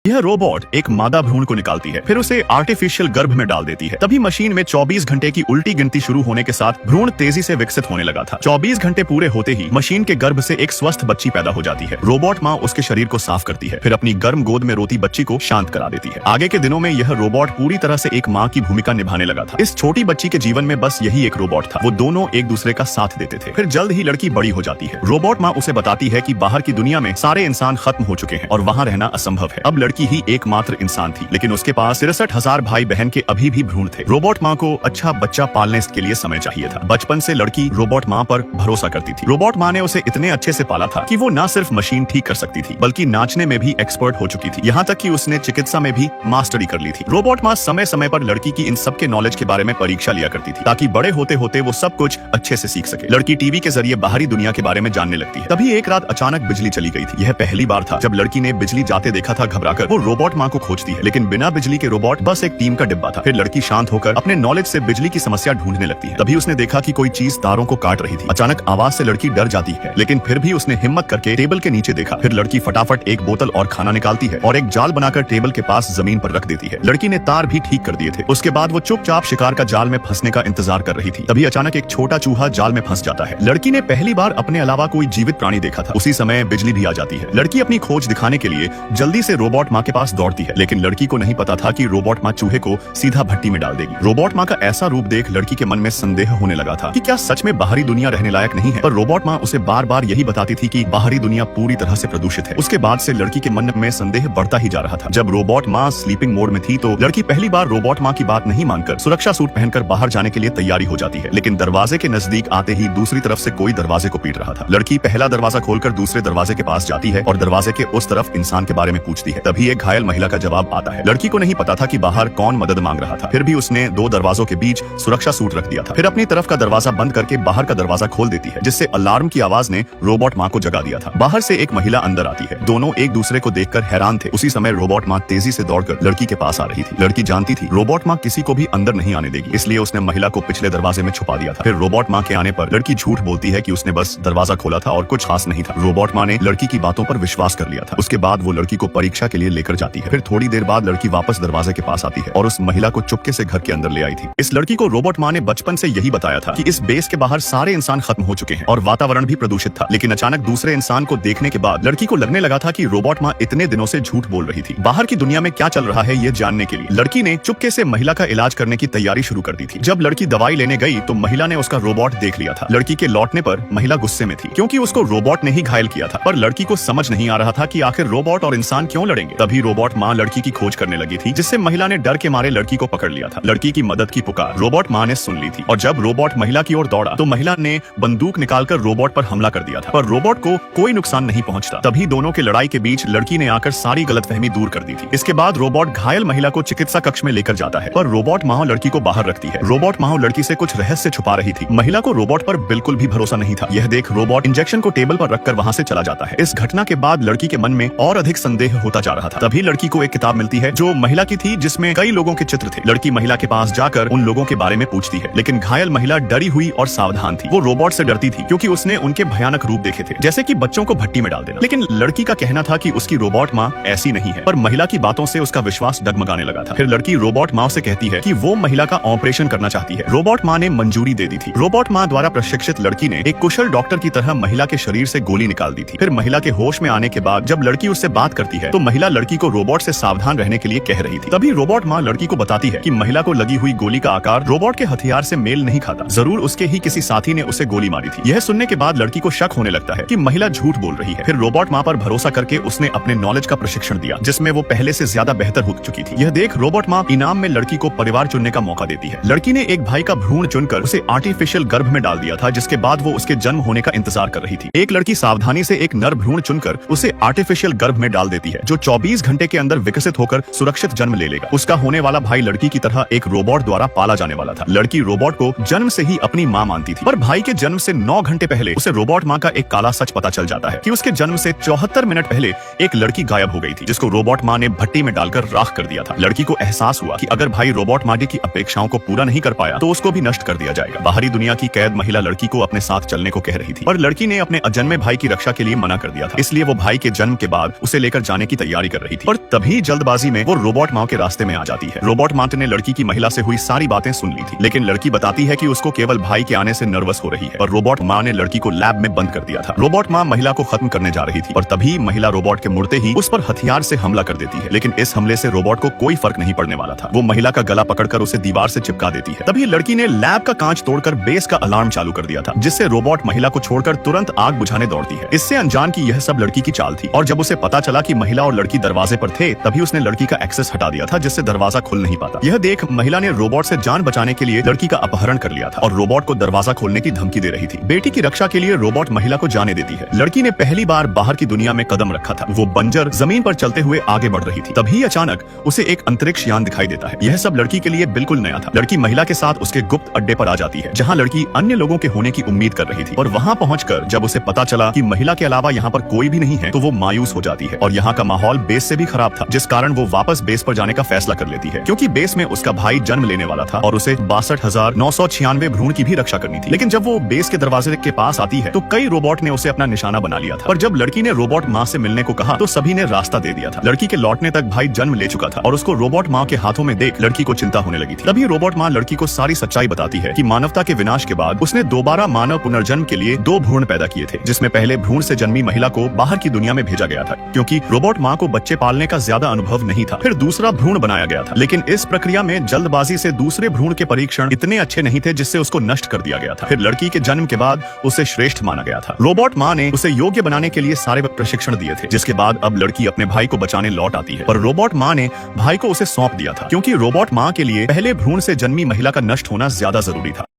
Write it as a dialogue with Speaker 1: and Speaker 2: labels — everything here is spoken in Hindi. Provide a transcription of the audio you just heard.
Speaker 1: यह रोबोट एक मादा भ्रूण को निकालती है, फिर उसे आर्टिफिशियल गर्भ में डाल देती है। तभी मशीन में 24 घंटे की उल्टी गिनती शुरू होने के साथ भ्रूण तेजी से विकसित होने लगा था। 24 घंटे पूरे होते ही मशीन के गर्भ से एक स्वस्थ बच्ची पैदा हो जाती है। रोबोट माँ उसके शरीर को साफ करती है, फिर अपनी गर्म गोद में रोती बच्ची को शांत करा देती है। आगे के दिनों में यह रोबोट पूरी तरह से एक माँ की भूमिका निभाने लगा था। इस छोटी बच्ची के जीवन में बस यही एक रोबोट था। वो दोनों एक दूसरे का साथ देते थे। फिर जल्द ही लड़की बड़ी हो जाती है। रोबोट माँ उसे बताती है कि बाहर की दुनिया में सारे इंसान खत्म हो चुके हैं और वहाँ रहना असंभव है। अब लड़की ही एकमात्र इंसान थी, लेकिन उसके पास 63,000 भाई बहन के अभी भी भ्रूण थे। रोबोट माँ को अच्छा बच्चा पालने के लिए समय चाहिए था। बचपन से लड़की रोबोट माँ पर भरोसा करती थी। रोबोट माँ ने उसे इतने अच्छे से पाला था कि वो न सिर्फ मशीन ठीक कर सकती थी, बल्कि नाचने में भी एक्सपर्ट हो चुकी थी। यहाँ तक कि उसने चिकित्सा में भी मास्टरी कर ली थी। रोबोट माँ समय समय पर लड़की की इन सब के नॉलेज के बारे में परीक्षा लिया करती थी, ताकि बड़े होते होते वो सब कुछ अच्छे से सीख सके। लड़की टीवी के जरिए बाहरी दुनिया के बारे में जानने लगती है। तभी एक रात अचानक बिजली चली गई थी। यह पहली बार था जब लड़की ने बिजली जाते देखा था। घबराकर वो रोबोट माँ को खोजती है, लेकिन बिना बिजली के रोबोट बस एक टीम का डिब्बा था। फिर लड़की शांत होकर अपने नॉलेज से बिजली की समस्या ढूंढने लगती है। तभी उसने देखा कि कोई चीज तारों को काट रही थी। अचानक आवाज से लड़की डर जाती है, लेकिन फिर भी उसने हिम्मत करके टेबल के नीचे देखा। फिर लड़की फटाफट एक बोतल और खाना निकालती है और एक जाल बनाकर टेबल के पास जमीन पर रख देती है। लड़की ने तार भी ठीक कर दिए थे। उसके बाद वो चुपचाप शिकार का जाल में फंसने का इंतजार कर रही थी। तभी अचानक एक छोटा चूहा जाल में फंस जाता है। लड़की ने पहली बार अपने अलावा कोई जीवित प्राणी देखा था। उसी समय बिजली भी आ जाती है। लड़की अपनी खोज दिखाने के लिए जल्दी से रोबोट माँ के पास दौड़ती है, लेकिन लड़की को नहीं पता था कि रोबोट माँ चूहे को सीधा भट्टी में डाल देगी। रोबोट माँ का ऐसा रूप देख लड़की के मन में संदेह होने लगा था कि क्या सच में बाहरी दुनिया रहने लायक नहीं है। पर रोबोट माँ उसे बार बार यही बताती थी कि बाहरी दुनिया पूरी तरह से प्रदूषित है। उसके बाद से लड़की के मन में संदेह बढ़ता ही जा रहा था। जब रोबोट माँ स्लीपिंग मोड में थी तो लड़की पहली बार रोबोट माँ की बात नहीं मानकर सुरक्षा सूट पहनकर बाहर जाने के लिए तैयारी हो जाती है, लेकिन दरवाजे के नजदीक आते ही दूसरी तरफ से कोई दरवाजे को पीट रहा था। लड़की पहला दरवाजा खोलकर दूसरे दरवाजे के पास जाती है और दरवाजे के उस तरफ इंसान के बारे में पूछती है। तभी एक घायल महिला का जवाब आता है। लड़की को नहीं पता था कि बाहर कौन मदद मांग रहा था। फिर भी उसने दो दरवाजों के बीच सुरक्षा सूट रख दिया था। फिर अपनी तरफ का दरवाजा बंद करके बाहर का दरवाजा खोल देती है, जिससे अलार्म की आवाज ने रोबोट माँ को जगा दिया था। बाहर से एक महिला अंदर आती है। दोनों एक दूसरे को देखकर हैरान थे। उसी समय रोबोट माँ तेजी से दौड़कर लड़की के पास आ रही थी। लड़की जानती थी रोबोट माँ किसी को भी अंदर नहीं आने देगी, इसलिए उसने महिला को पिछले दरवाजे में छुपा दिया था। फिर रोबोट माँ के आने पर लड़की झूठ बोलती है कि उसने बस दरवाजा खोला था और कुछ खास नहीं था। रोबोट माँ ने लड़की की बातों पर विश्वास कर लिया था। उसके बाद वो लड़की को परीक्षा के लिए लेकर जाती है। फिर थोड़ी देर बाद लड़की वापस दरवाजे के पास आती है और उस महिला को चुपके से घर के अंदर ले आई थी। इस लड़की को रोबोट माँ ने बचपन से यही बताया था कि इस बेस के बाहर सारे इंसान खत्म हो चुके हैं और वातावरण भी प्रदूषित था। लेकिन अचानक दूसरे इंसान को देखने के बाद लड़की को लगने लगा था कि रोबोट माँ इतने दिनों से झूठ बोल रही थी। बाहर की दुनिया में क्या चल रहा है ये जानने के लिए लड़की ने चुपके से महिला का इलाज करने की तैयारी शुरू कर दी थी। जब लड़की दवाई लेने गई तो महिला ने उसका रोबोट देख लिया था। लड़की के लौटने पर महिला गुस्से में थी, क्योंकि उसको रोबोट ने ही घायल किया था। पर लड़की को समझ नहीं आ रहा था कि आखिर रोबोट और इंसान क्यों लड़ेंगे। तभी रोबोट माँ लड़की की खोज करने लगी थी, जिससे महिला ने डर के मारे लड़की को पकड़ लिया था। लड़की की मदद की पुकार रोबोट माँ ने सुन ली थी और जब रोबोट महिला की ओर दौड़ा तो महिला ने बंदूक निकालकर रोबोट पर हमला कर दिया था, पर रोबोट को कोई नुकसान नहीं पहुंचता। तभी दोनों की लड़ाई के बीच लड़की ने आकर सारी गलतफहमी दूर कर दी थी। इसके बाद रोबोट घायल महिला को चिकित्सा कक्ष में लेकर जाता है, पर रोबोट माँ लड़की को बाहर रखती है। रोबोट माँ लड़की से कुछ रहस्य छुपा रही थी। महिला को रोबोट पर बिल्कुल भी भरोसा नहीं था। यह देख रोबोट इंजेक्शन को टेबल पर रखकर वहाँ से चला जाता है। इस घटना के बाद लड़की के मन में और अधिक संदेह होता जा रहा था। तभी लड़की को एक किताब मिलती है जो महिला की थी, जिसमें कई लोगों के चित्र थे। लड़की महिला के पास जाकर उन लोगों के बारे में पूछती है, लेकिन घायल महिला डरी हुई और सावधान थी। वो रोबोट से डरती थी क्योंकि उसने उनके भयानक रूप देखे थे, जैसे कि बच्चों को भट्टी में डाल देना। लेकिन लड़की का कहना था कि उसकी रोबोट माँ ऐसी नहीं है, पर महिला की बातों से उसका विश्वास डगमगाने लगा था। फिर लड़की रोबोट माँ से कहती है कि वो महिला का ऑपरेशन करना चाहती है। रोबोट माँ ने मंजूरी दे दी थी। रोबोट माँ द्वारा प्रशिक्षित लड़की ने एक कुशल डॉक्टर की तरह महिला के शरीर से गोली निकाल दी थी। फिर महिला के होश में आने के बाद जब लड़की उससे बात करती है तो महिला लड़की को रोबोट से सावधान रहने के लिए कह रही थी। तभी रोबोट माँ लड़की को बताती है कि महिला को लगी हुई गोली का आकार रोबोट के हथियार से मेल नहीं खाता, जरूर उसके ही किसी साथी ने उसे गोली मारी थी। यह सुनने के बाद लड़की को शक होने लगता है कि महिला झूठ बोल रही है। फिर रोबोट माँ पर भरोसा करके उसने अपने नॉलेज का प्रशिक्षण दिया, जिसमें वो पहले से ज्यादा बेहतर हो चुकी थी। यह देख रोबोट माँ इनाम में लड़की को परिवार चुनने का मौका देती है। लड़की ने एक भाई का भ्रूण चुनकर उसे आर्टिफिशियल गर्भ में डाल दिया था, जिसके बाद वो उसके जन्म होने का इंतजार कर रही थी। एक लड़की सावधानी से एक नर भ्रूण चुनकर उसे आर्टिफिशियल गर्भ में डाल देती है, जो 24 घंटे के अंदर विकसित होकर सुरक्षित जन्म ले लेगा। उसका होने वाला भाई लड़की की तरह एक रोबोट द्वारा पाला जाने वाला था। लड़की रोबोट को जन्म से ही अपनी माँ मानती थी, पर भाई के जन्म से 9 घंटे पहले उसे रोबोट माँ का एक काला सच पता चल जाता है कि उसके जन्म से 74 मिनट पहले एक लड़की गायब हो गई थी, जिसको रोबोट माँ ने भट्टी में डालकर राख कर दिया था। लड़की को एहसास हुआ कि अगर भाई रोबोट माँ की अपेक्षाओं को पूरा नहीं कर पाया तो उसको भी नष्ट कर दिया जाएगा। बाहरी दुनिया की कैद महिला लड़की को अपने साथ चलने को कह रही थी, पर लड़की ने अपने अजन्मे भाई की रक्षा के लिए मना कर दिया था। इसलिए वो भाई के जन्म के बाद उसे लेकर जाने की तैयारी कर रही थी और तभी जल्दबाजी में वो रोबोट माँ के रास्ते में आ जाती है। रोबोट माँ ने लड़की की महिला से हुई सारी बातें सुन ली थी, लेकिन लड़की बताती है कि उसको केवल भाई के आने से नर्वस हो रही है और रोबोट माँ ने लड़की को लैब में बंद कर दिया था। रोबोट माँ महिला को खत्म करने जा रही थी और तभी महिला रोबोट के मुड़ते ही उस पर हथियार से हमला कर देती है, लेकिन इस हमले से रोबोट को कोई फर्क नहीं पड़ने वाला था। वो महिला का गला पकड़कर उसे दीवार से चिपका देती है। तभी लड़की ने लैब का कांच तोड़कर बेस का अलार्म चालू कर दिया था, जिससे रोबोट महिला को छोड़कर तुरंत आग बुझाने दौड़ती है। इससे अनजान की यह सब लड़की की चाल थी और जब उसे पता चला कि महिला और लड़की दरवाजे पर थे, तभी उसने लड़की का एक्सेस हटा दिया था, जिससे दरवाजा खुल नहीं पाता। यह देख महिला ने रोबोट से जान बचाने के लिए लड़की का अपहरण कर लिया था और रोबोट को दरवाजा खोलने की धमकी दे रही थी। बेटी की रक्षा के लिए रोबोट महिला को जाने देती है। लड़की ने पहली बार बाहर की दुनिया में कदम रखा था। वो बंजर जमीन पर चलते हुए आगे बढ़ रही थी। तभी अचानक उसे एक अंतरिक्ष यान दिखाई देता है। यह सब लड़की के लिए बिल्कुल नया था। लड़की महिला के साथ उसके गुप्त अड्डे पर आ जाती है, जहाँ लड़की अन्य लोगों के होने की उम्मीद कर रही थी और वहाँ पहुंचकर जब उसे पता चला कि महिला के अलावा यहाँ पर कोई भी नहीं है, तो वो मायूस हो जाती है और यहाँ का माहौल बेस से भी खराब था, जिस कारण वो वापस बेस पर जाने का फैसला कर लेती है, क्योंकि बेस में उसका भाई जन्म लेने वाला था और उसे 62,996 भ्रूण की भी रक्षा करनी थी। लेकिन जब वो बेस के दरवाजे के पास आती है तो कई रोबोट ने उसे अपना निशाना बना लिया था। पर जब लड़की ने रोबोट माँ से मिलने को कहा तो सभी ने रास्ता दे दिया था। लड़की के लौटने तक भाई जन्म ले चुका था और उसको रोबोट माँ के हाथों में देख लड़की को चिंता होने लगी थी। तभी रोबोट माँ लड़की को सारी सच्चाई बताती है कि मानवता के विनाश के बाद उसने दोबारा मानव पुनर्जन्म के लिए 2 भ्रूण पैदा किए थे, जिसमें पहले भ्रूण से जन्मी महिला को बाहर की दुनिया में भेजा गया था, क्योंकि रोबोट माँ को बच्चे पालने का ज्यादा अनुभव नहीं था। फिर दूसरा भ्रूण बनाया गया था, लेकिन इस प्रक्रिया में जल्दबाजी से दूसरे भ्रूण के परीक्षण इतने अच्छे नहीं थे, जिससे उसको नष्ट कर दिया गया था। फिर लड़की के जन्म के बाद उसे श्रेष्ठ माना गया था। रोबोट माँ ने उसे योग्य बनाने के लिए सारे प्रशिक्षण दिए थे, जिसके बाद अब लड़की अपने भाई को बचाने लौट आती है। पर रोबोट माँ ने भाई को उसे सौंप दिया था, क्योंकि रोबोट माँ के लिए पहले भ्रूण से जन्मी महिला का नष्ट होना ज्यादा जरूरी था।